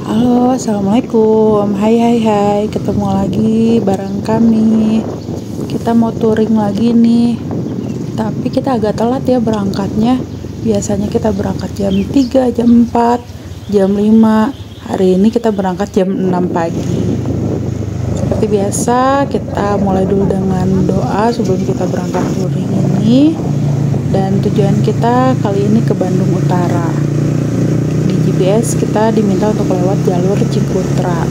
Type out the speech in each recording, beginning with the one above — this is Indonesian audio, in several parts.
Halo, assalamualaikum. Hai, hai, hai. Ketemu lagi bareng kami. Kita mau touring lagi nih. Tapi kita agak telat ya berangkatnya. Biasanya kita berangkat jam 3, jam 4, jam 5. Hari ini kita berangkat jam 6 pagi. Seperti biasa, kita mulai dulu dengan doa sebelum kita berangkat touring ini. Dan tujuan kita kali ini ke Bandung Utara. GPS kita diminta untuk lewat jalur Ciputra.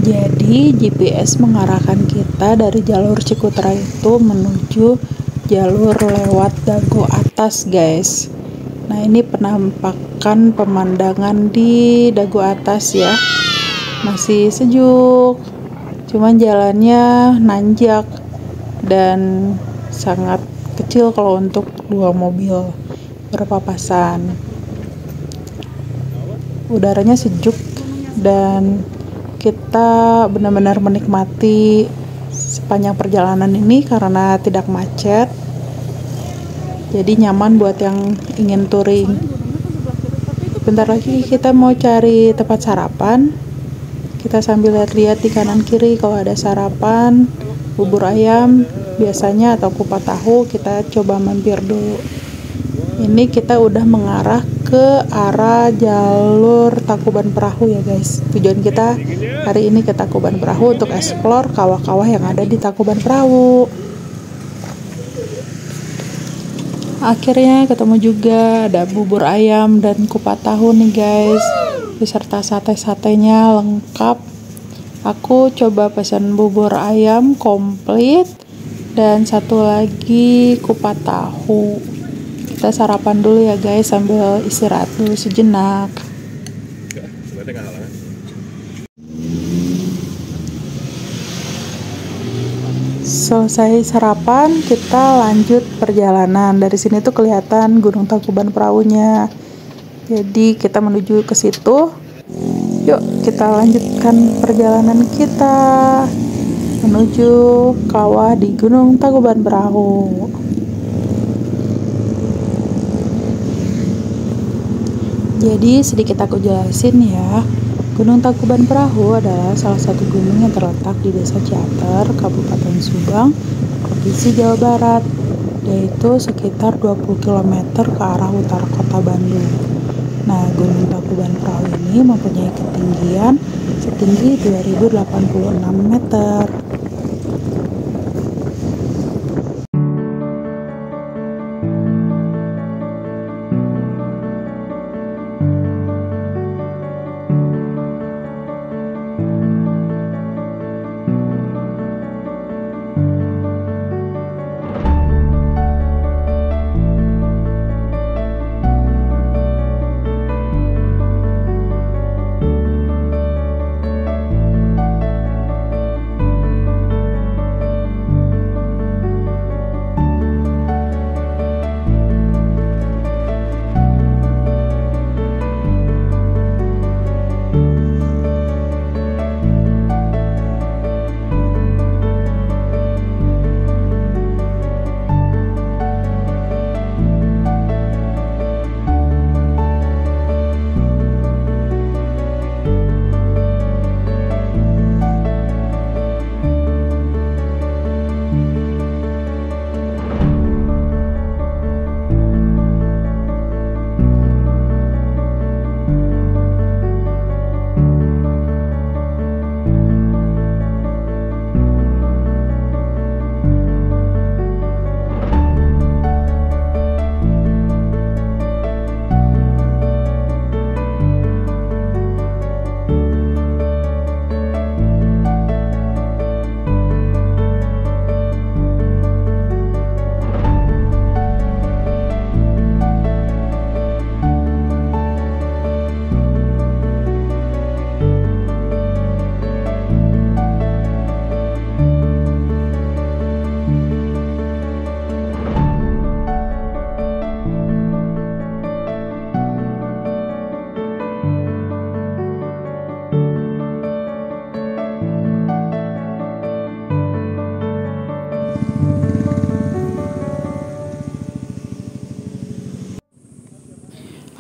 Jadi GPS mengarahkan kita dari jalur Ciputra itu menuju jalur lewat Dago Atas, guys. Nah, ini penampakan pemandangan di Dago Atas ya. Masih sejuk. Cuman jalannya nanjak dan sangat kecil kalau untuk dua mobil berpapasan. Udaranya sejuk dan kita benar-benar menikmati sepanjang perjalanan ini karena tidak macet, jadi nyaman buat yang ingin touring. Bentar lagi kita mau cari tempat sarapan. Kita sambil lihat-lihat di kanan kiri kalau ada sarapan, bubur ayam biasanya atau kupat tahu, kita coba mampir dulu. Ini kita udah mengarah ke arah jalur Tangkuban Perahu ya guys. Tujuan kita hari ini ke Tangkuban Perahu untuk explore kawah-kawah yang ada di Tangkuban Perahu. Akhirnya ketemu juga, ada bubur ayam dan kupat tahu nih guys, beserta sate-satenya lengkap. Aku coba pesan bubur ayam komplit dan satu lagi kupat tahu. Kita sarapan dulu ya guys sambil istirahat dulu sejenak. Selesai sarapan, kita lanjut perjalanan. Dari sini tuh kelihatan Gunung Tangkuban Perahunya. Jadi kita menuju ke situ. Yuk kita lanjutkan perjalanan kita menuju kawah di Gunung Tangkuban Perahu. Jadi sedikit aku jelasin ya. Gunung Tangkuban Perahu adalah salah satu gunung yang terletak di Desa Ciater, Kabupaten Subang, Provinsi Jawa Barat. yaitu sekitar 20 km ke arah utara kota Bandung. Nah, Gunung Tangkuban Perahu ini mempunyai ketinggian setinggi 2086 meter.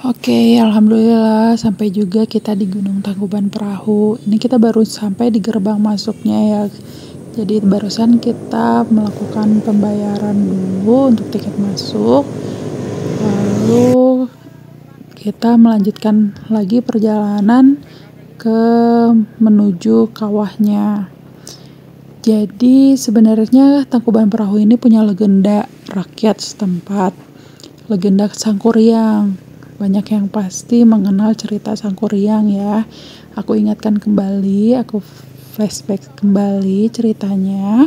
Oke, alhamdulillah sampai juga kita di Gunung Tangkuban Perahu. Ini kita baru sampai di gerbang masuknya ya. Jadi barusan kita melakukan pembayaran dulu untuk tiket masuk. Lalu kita melanjutkan lagi perjalanan ke menuju kawahnya. Jadi sebenarnya Tangkuban Perahu ini punya legenda rakyat setempat. Legenda Sangkuriang. Banyak yang pasti mengenal cerita Sangkuriang ya. Aku ingatkan kembali, aku flashback kembali ceritanya.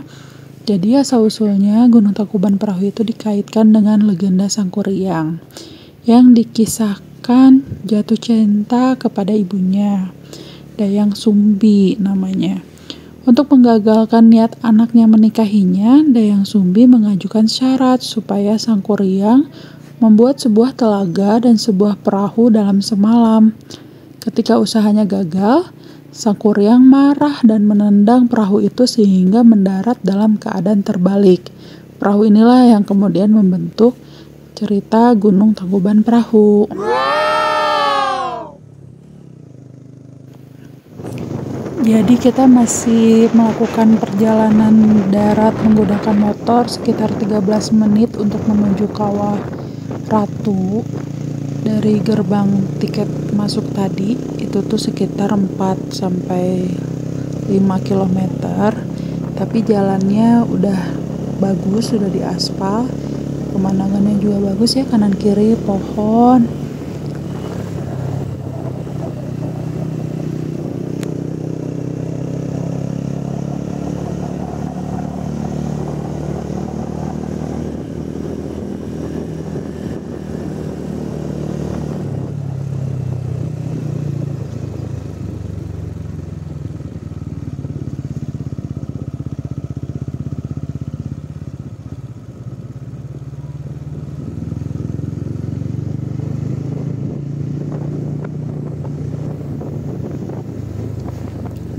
Jadi asal-usulnya Gunung Tangkuban Perahu itu dikaitkan dengan legenda Sangkuriang yang dikisahkan jatuh cinta kepada ibunya, Dayang Sumbi namanya. Untuk menggagalkan niat anaknya menikahinya, Dayang Sumbi mengajukan syarat supaya Sangkuriang membuat sebuah telaga dan sebuah perahu dalam semalam. Ketika usahanya gagal, Sangkuriang marah dan menendang perahu itu sehingga mendarat dalam keadaan terbalik. Perahu inilah yang kemudian membentuk cerita Gunung Tangkuban Perahu. Jadi kita masih melakukan perjalanan darat menggunakan motor sekitar 13 menit untuk menuju Kawah Ratu. Dari gerbang tiket masuk tadi itu tuh sekitar 4 sampai 5 km. Tapi jalannya udah bagus, sudah diaspal. Pemandangannya juga bagus ya, kanan kiri pohon.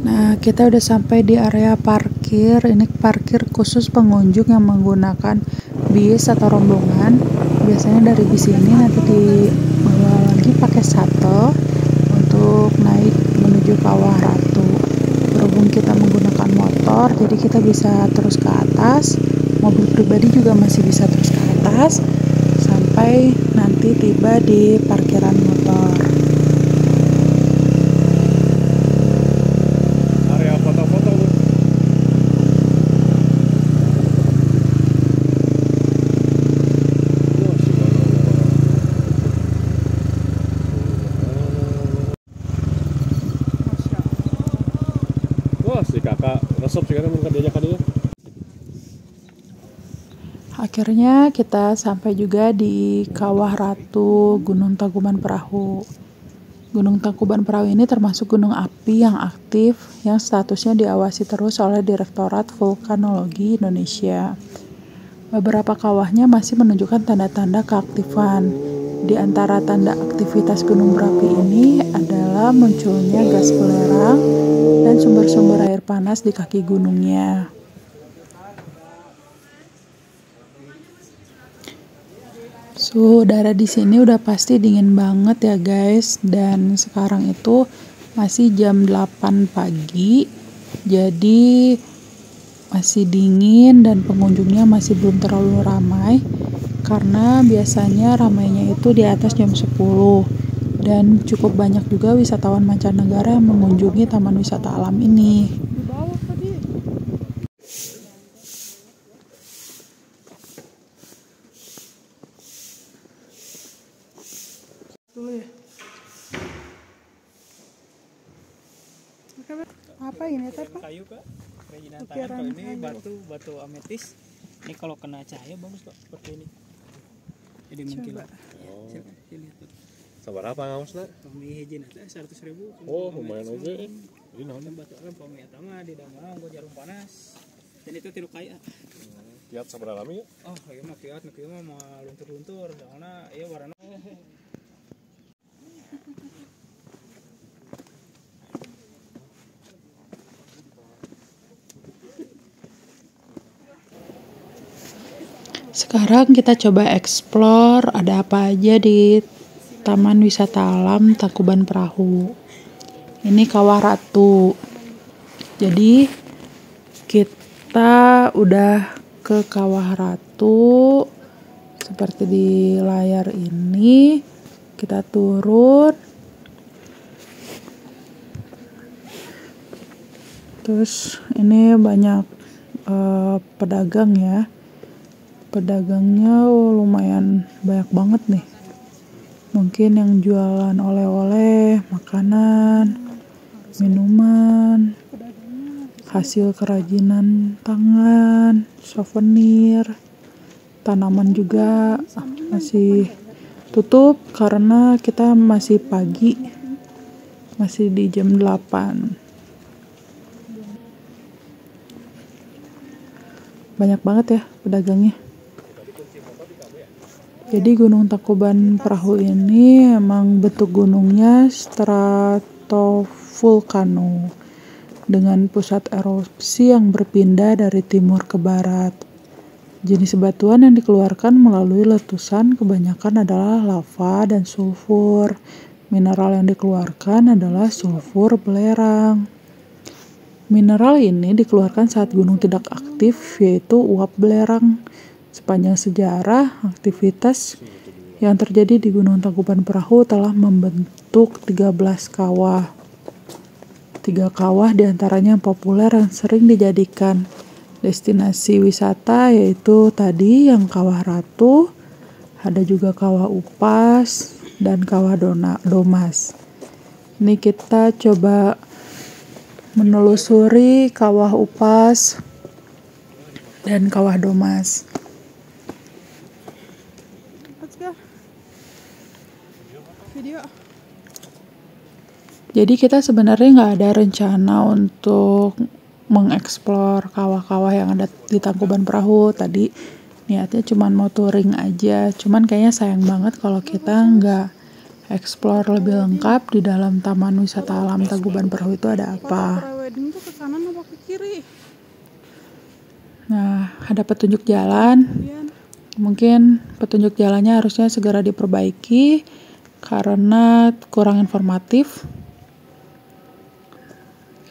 Nah, kita udah sampai di area parkir. Ini parkir khusus pengunjung yang menggunakan bis atau rombongan. Biasanya dari bis ini nanti dibawa lagi pakai shuttle untuk naik menuju Kawah Ratu. Berhubung kita menggunakan motor, jadi kita bisa terus ke atas. Mobil pribadi juga masih bisa terus ke atas. gas sampai nanti tiba di parkiran motor. Area foto-foto Bu. Wah, si kakak resep sih kan diajak dia. Akhirnya kita sampai juga di Kawah Ratu Gunung Tangkuban Perahu. Gunung Tangkuban Perahu ini termasuk gunung api yang aktif yang statusnya diawasi terus oleh Direktorat Vulkanologi Indonesia. Beberapa kawahnya masih menunjukkan tanda-tanda keaktifan. Di antara tanda aktivitas gunung berapi ini adalah munculnya gas belerang dan sumber-sumber air panas di kaki gunungnya. Suhu udara di sini udah pasti dingin banget ya guys, dan sekarang itu masih jam 8 pagi, jadi masih dingin dan pengunjungnya masih belum terlalu ramai, karena biasanya ramainya itu di atas jam 10, dan cukup banyak juga wisatawan mancanegara yang mengunjungi taman wisata alam ini. Apa ini teh Pak? Kayu Kak, kerajinan tangan. Kalau ini batu ametis. Ini kalau kena cahaya bagus Kak, seperti ini. Jadi mungkin Pak. Oh. Lihat tuh. Sabar apa ngaosna? Kami hijin eta 100.000. Oh, lumayan oge. Ini naon? Batu alam pami eta mah di damang gua jarum panas. Dan itu tiru kaya. Lihat sabaraha lami ya? Oh, ieu mah kiat nu kieu mah luntur-luntur. Soalna ieu warna Sekarang kita coba explore ada apa aja di Taman Wisata Alam Tangkuban Perahu. Ini Kawah Ratu. Jadi kita udah ke Kawah Ratu seperti di layar ini. Kita turun. Terus ini banyak pedagang ya. Pedagangnya lumayan banyak banget nih. Mungkin yang jualan oleh-oleh, makanan, minuman, hasil kerajinan tangan, souvenir, tanaman juga masih tutup karena kita masih pagi, masih di jam 8. Banyak banget ya pedagangnya. Jadi Gunung Tangkuban Perahu ini emang bentuk gunungnya stratovulkano dengan pusat erupsi yang berpindah dari timur ke barat. Jenis batuan yang dikeluarkan melalui letusan kebanyakan adalah lava dan sulfur. Mineral yang dikeluarkan adalah sulfur belerang. Mineral ini dikeluarkan saat gunung tidak aktif, yaitu uap belerang. Sepanjang sejarah, aktivitas yang terjadi di Gunung Tangkuban Perahu telah membentuk 13 kawah. 3 kawah diantaranya yang populer yang sering dijadikan destinasi wisata, yaitu tadi yang Kawah Ratu, ada juga Kawah Upas, dan Kawah Domas. Ini kita coba menelusuri Kawah Upas dan Kawah Domas. Jadi kita sebenarnya nggak ada rencana untuk mengeksplor kawah-kawah yang ada di Tangkuban Perahu. Tadi niatnya cuma mau touring aja. Cuman kayaknya sayang banget kalau kita nggak explore lebih lengkap di dalam Taman Wisata Alam Tangkuban Perahu itu ada apa. Nah, ada petunjuk jalan. Mungkin petunjuk jalannya harusnya segera diperbaiki karena kurang informatif.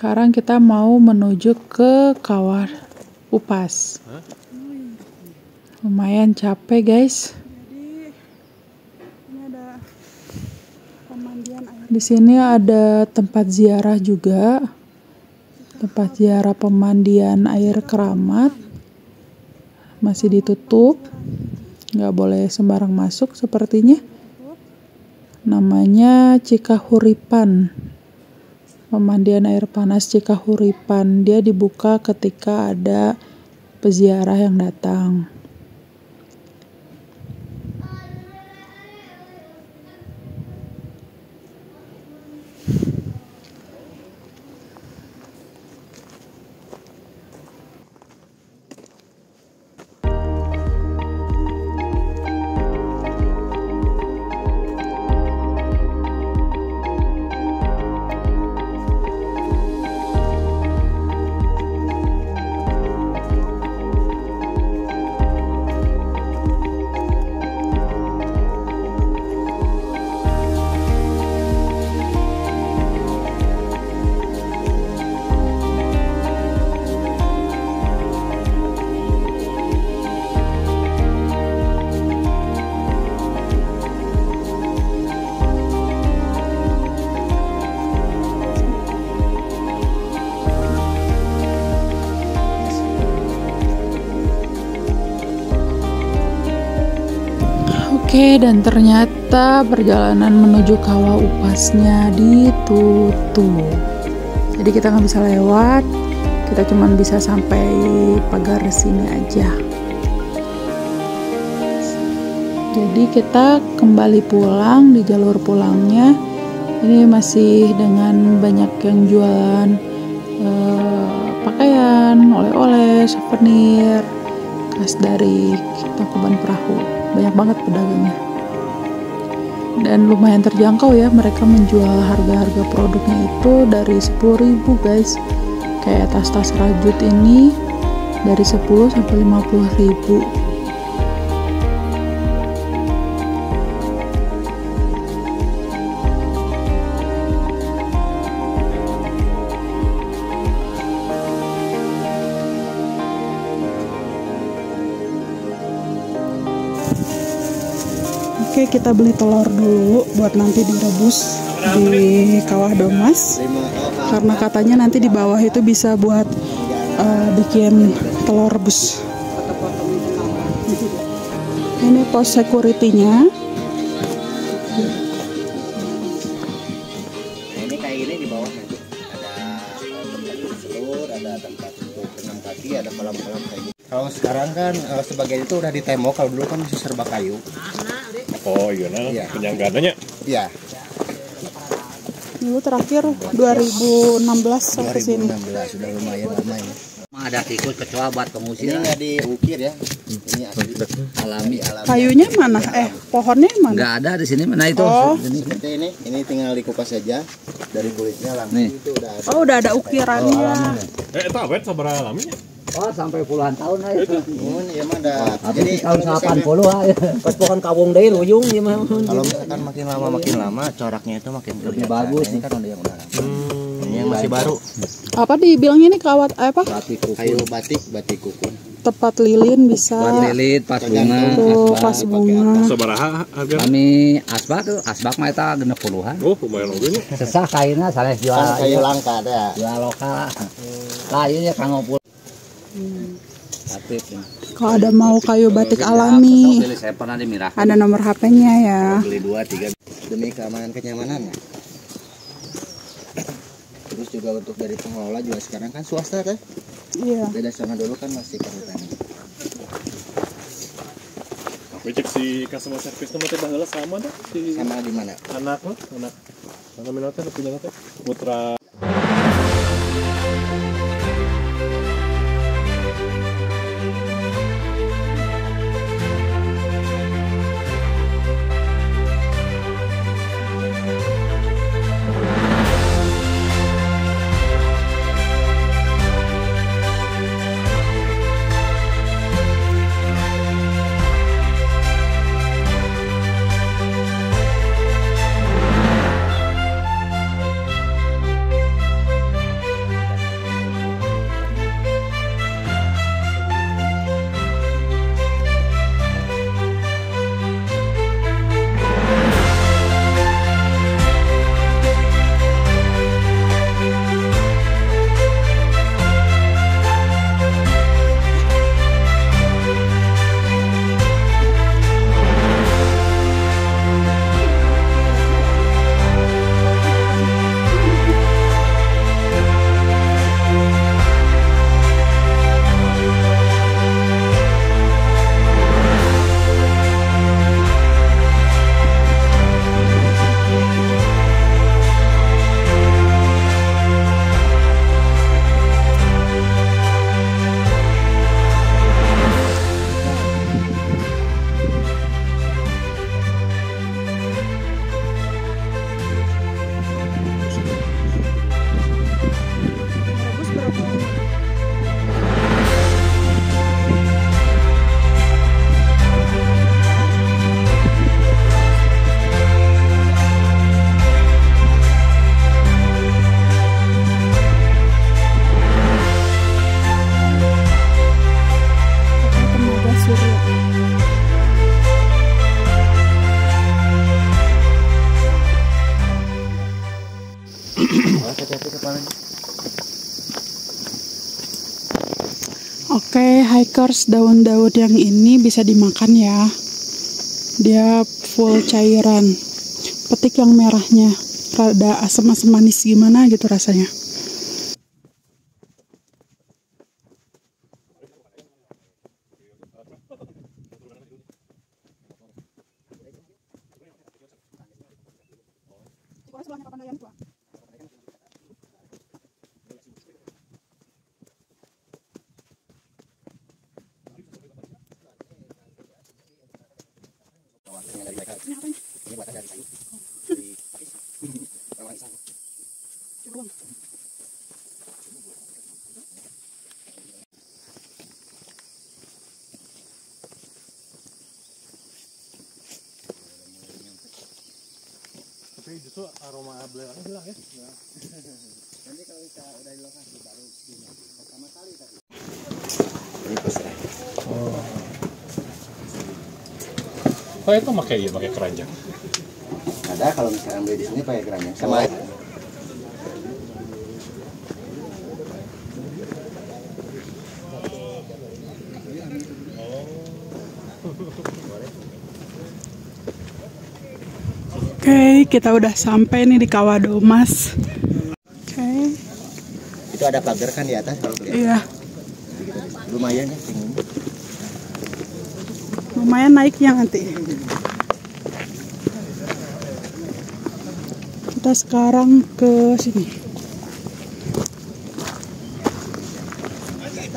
Sekarang kita mau menuju ke Kawah Upas. Lumayan capek guys. Jadi ini ada pemandian air. Di sini ada tempat ziarah juga. Tempat ziarah pemandian air keramat. Masih ditutup. Nggak boleh sembarang masuk sepertinya. Namanya Cikahuripan. Pemandian air panas Cikahuripan. Dia dibuka ketika ada peziarah yang datang. Oke, dan ternyata perjalanan menuju kawah upasnya ditutup. Jadi kita nggak bisa lewat, kita cuma bisa sampai pagar sini aja. Jadi kita kembali pulang di jalur pulangnya. Ini masih dengan banyak yang jualan pakaian, oleh-oleh, souvenir khas dari Tangkuban Perahu. Banyak banget pedagangnya dan lumayan terjangkau ya. Mereka menjual harga-harga produknya itu dari 10.000 guys. Kayak tas-tas rajut ini dari 10 sampai 50.000. Oke, kita beli telur dulu buat nanti direbus di Kawah Domas. Karena katanya nanti di bawah itu bisa buat bikin telur rebus. Ini pos security-nya. Ini kayak gini di bawah nanti ada tempat telur, ada tempat untuk renang kaki, ada kolam-kolam kayak gitu. Kalau sekarang kan sebagian itu udah di tembok, kalau dulu kan masih serba kayu. Oh iya, nah, Iya. penyanggaannya. Iya. Dulu terakhir 2016 sampai sini. 2016 sudah lumayan lama ini. Ada tikus kecoa buat Ini pengusir. nggak diukir ya. Ini asli Alami. alami. Kayunya mana? Pohonnya mana? Nggak ada di sini. Mana itu? Oh. Seperti ini tinggal dikupas saja dari kulitnya langsung Nih. itu udah ada. Oh, udah ada ukirannya. Itu apa ya, sabar alaminya? Oh, sampai puluhan tahun lah itu. Oh, ini ya mah ada. Jadi tahun kalau 80 lah. Pas pohon kawung deh luyung ya mah. kalau misalkan makin lama coraknya itu makin Lebih kelihatan. bagus. Ini kan ada yang udah lama. Ini yang masih baru. Apa dibilangnya ini kawat apa? Batik Kayu kukun. batik kukun. Tepat lilin bisa. Buat lilit, pas bunga, Tuh, asbak. pas bunga. Sabaraha harga? Kami asbak tuh, asbak mah eta 60-an. Oh, lumayan oge nya. Sesah kainnya salah jual. Kan kayu langka ada. Jual lokal. Lah ini kanggo pul. Batik. Kalau ada mau kayu batik alami, Saya pernah di Mirah. ada nomor HP-nya ya. Beli 2 3. Demi keamanan kenyamanan. Terus juga untuk dari pengelola juga sekarang kan swasta kan. Iya. Beda sama dulu kan masih perhutani. Tapi cek si customer service nama teh baheula sama dah si Sama di mana? anak lo, anak. Mana minatnya punya teh Putra. Oke, hikers, daun-daun yang ini bisa dimakan ya. Dia full cairan. Petik yang merahnya, rada asam-asam manis gimana gitu rasanya. Tapi justru aroma belerang hilang ya. Nanti kalau kita udah di lokasi baru pertama kali tadi. Oh itu pakai keranjang. Ada kalau misalnya beli di sini pakai keranjang sama. Oke, kita udah sampai nih di Kawadomas. Oke. Itu ada pagar kan di atas kalau kelihatan. Iya, Lumayan ya tingginya. lumayan naiknya nanti. Kita sekarang ke sini.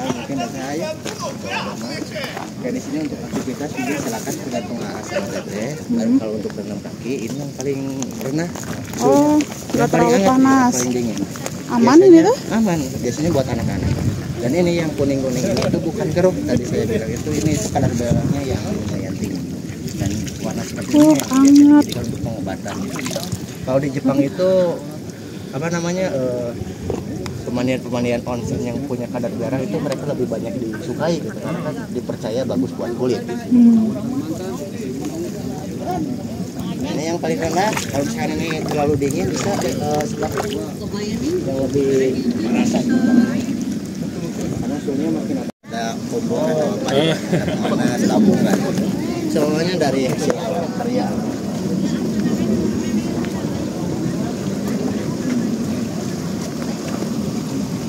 Mungkin ada saya. Kayak di sini untuk aktivitas juga silakan tergantung arah sama teteh. Dan kalau untuk berenang kaki ini yang paling rendah. Oh, Yang nggak paling terlalu hangat, panas. paling dingin. Aman Biasanya ini tuh? Aman. Biasanya buat anak-anak. Dan ini yang kuning-kuning ini itu bukan keruh. Tadi saya bilang ini kadar belerangnya yang lumayan tinggi. Dan warna seperti ini yang biasanya hangat. dijadikan untuk pengobatan. Kalau di Jepang itu apa namanya pemandian onsen yang punya kadar belerang itu mereka lebih banyak disukai gitu karena kan dipercaya bagus buat kulit. Ini yang paling rendah kalau misalnya ini terlalu dingin bisa sebelah yang lebih panas karena suhunya makin ada kompor panas tabungan semuanya dari hasil alam karya.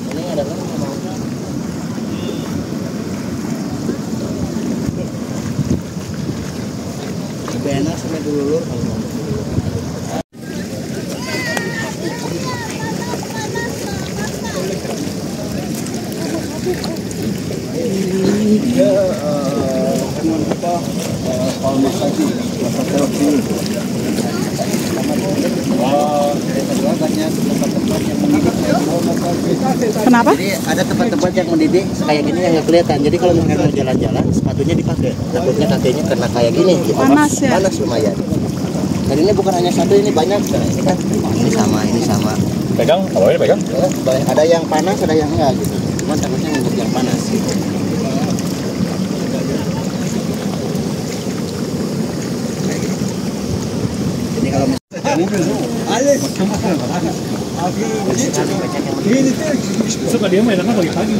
Ini adalah lebih enak sampai dulu kalau mau dulu. Kenapa? Jadi ada tempat-tempat yang mendidih kayak gini yang nggak kelihatan. Jadi kalau misalkan mau jalan-jalan, sepatunya dipakai. Takutnya kakinya kena kayak gini. Gitu. Panas ya? Panas lumayan. Dan ini bukan hanya satu, ini banyak. Nah, ini kan ini sama. Pegang, kalau ini pegang. Ada yang panas, ada yang enggak gitu. Cuman takutnya untuk yang panas. Gitu. Jadi kalau Suka dia mainan pagi-pagi.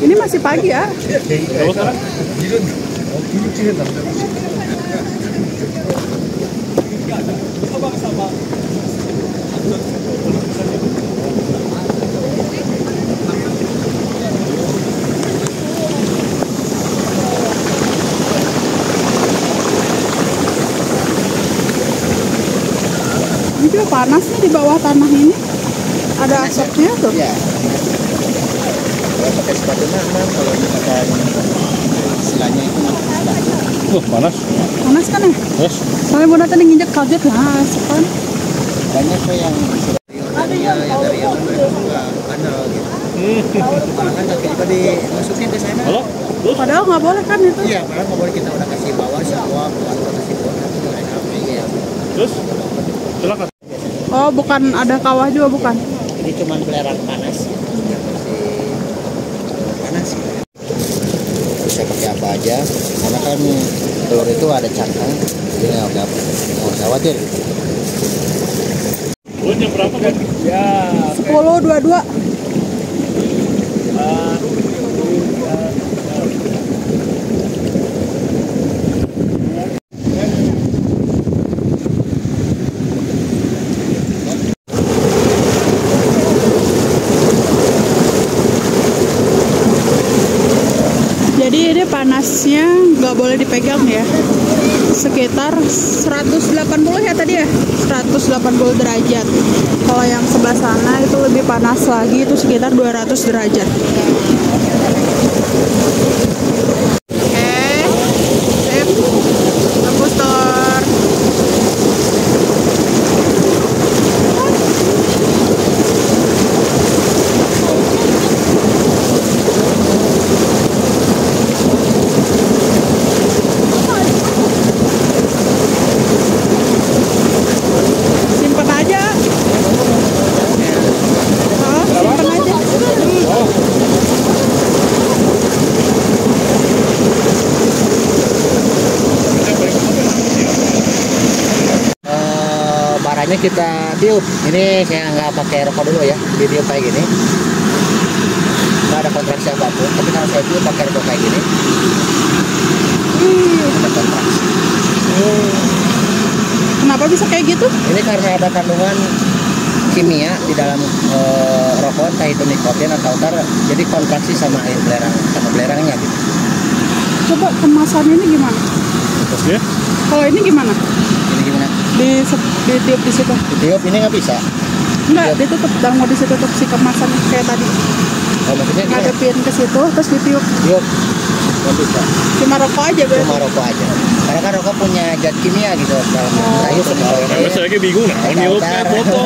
Ini masih pagi ya? Kalau sekarang Ini juga panas nih di bawah tanah ini. Ada asapnya tuh. ya. Kalau pakai sepatu aman, kalau misalkan istilahnya itu sepatu. panas. Panas kan ya? Yes. Soalnya Bunda tadi nginjek kaget lah, asapan. Banyak tuh yang dari yang mereka suka andal gitu. Malah kan kaki juga dimasukin ke sana. Halo? Padahal nggak boleh kan itu? Iya, padahal nggak boleh, kita udah kasih bawah semua, atau kasih bawah itu mereka iya. Terus? Silakan. Oh, bukan ada kawah juga bukan? Ini cuma belerang panas yang masih panas. Bisa pakai apa aja, karena kan telur itu ada cangkang, jadi nggak usah khawatir. Buatnya berapa kan? Ya, 10.22. panasnya nggak boleh dipegang ya. Sekitar 180 ya tadi ya, 180 derajat. Kalau yang sebelah sana itu lebih panas lagi, itu sekitar 200 derajat. Oke, sip, tembus telur. Simpen aja. Oh, simpen aja. Baranya kita tiup. Ini saya nggak pakai rokok dulu ya, ditiup kayak gini. Nggak ada kontraksi apapun, tapi kalau saya tiup pakai rokok kayak gini, ada kontraksi. Kenapa bisa kayak gitu? Ini karena ada kandungan kimia di dalam rokok, entah itu nikotin atau tar, jadi kontraksi sama air belerang, sama belerangnya gitu. Coba kemasannya ini gimana? Terus ya? Kalau ini gimana? Ini gimana? Ditiup di situ. Ditiup ini nggak bisa. Enggak, ditutup. Dan mau ditutup si kemasan kayak tadi. Oh, maksudnya gimana? Ngadepin ke situ, terus ditiup. Tiup nggak bisa. Cuma rokok aja berarti. Cuma rokok aja. Karena kan rokok punya zat kimia gitu dalam kayu Karena saya lagi bingung nah, ini oke foto.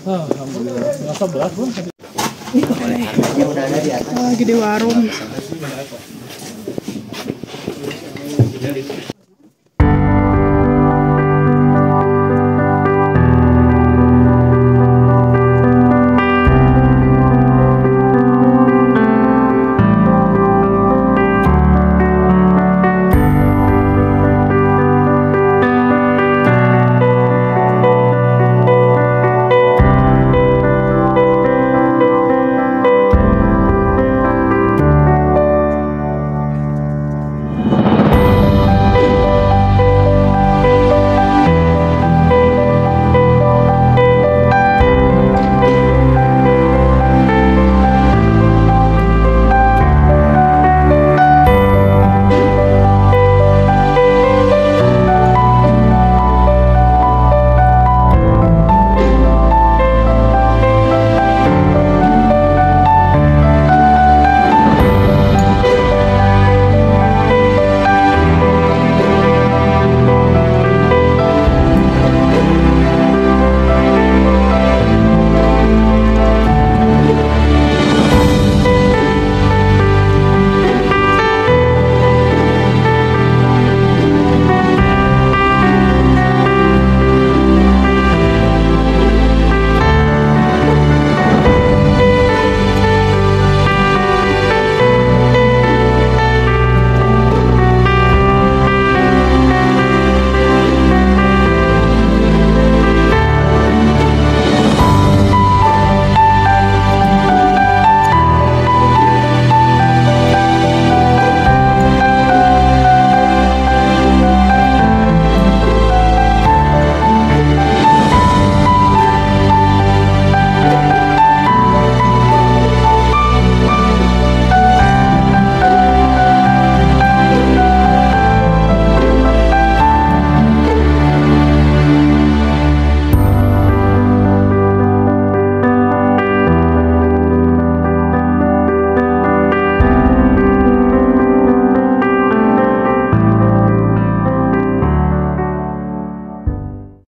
Alhamdulillah, nggak sebelah pun. Harganya udah ada di atas. Lagi di warung.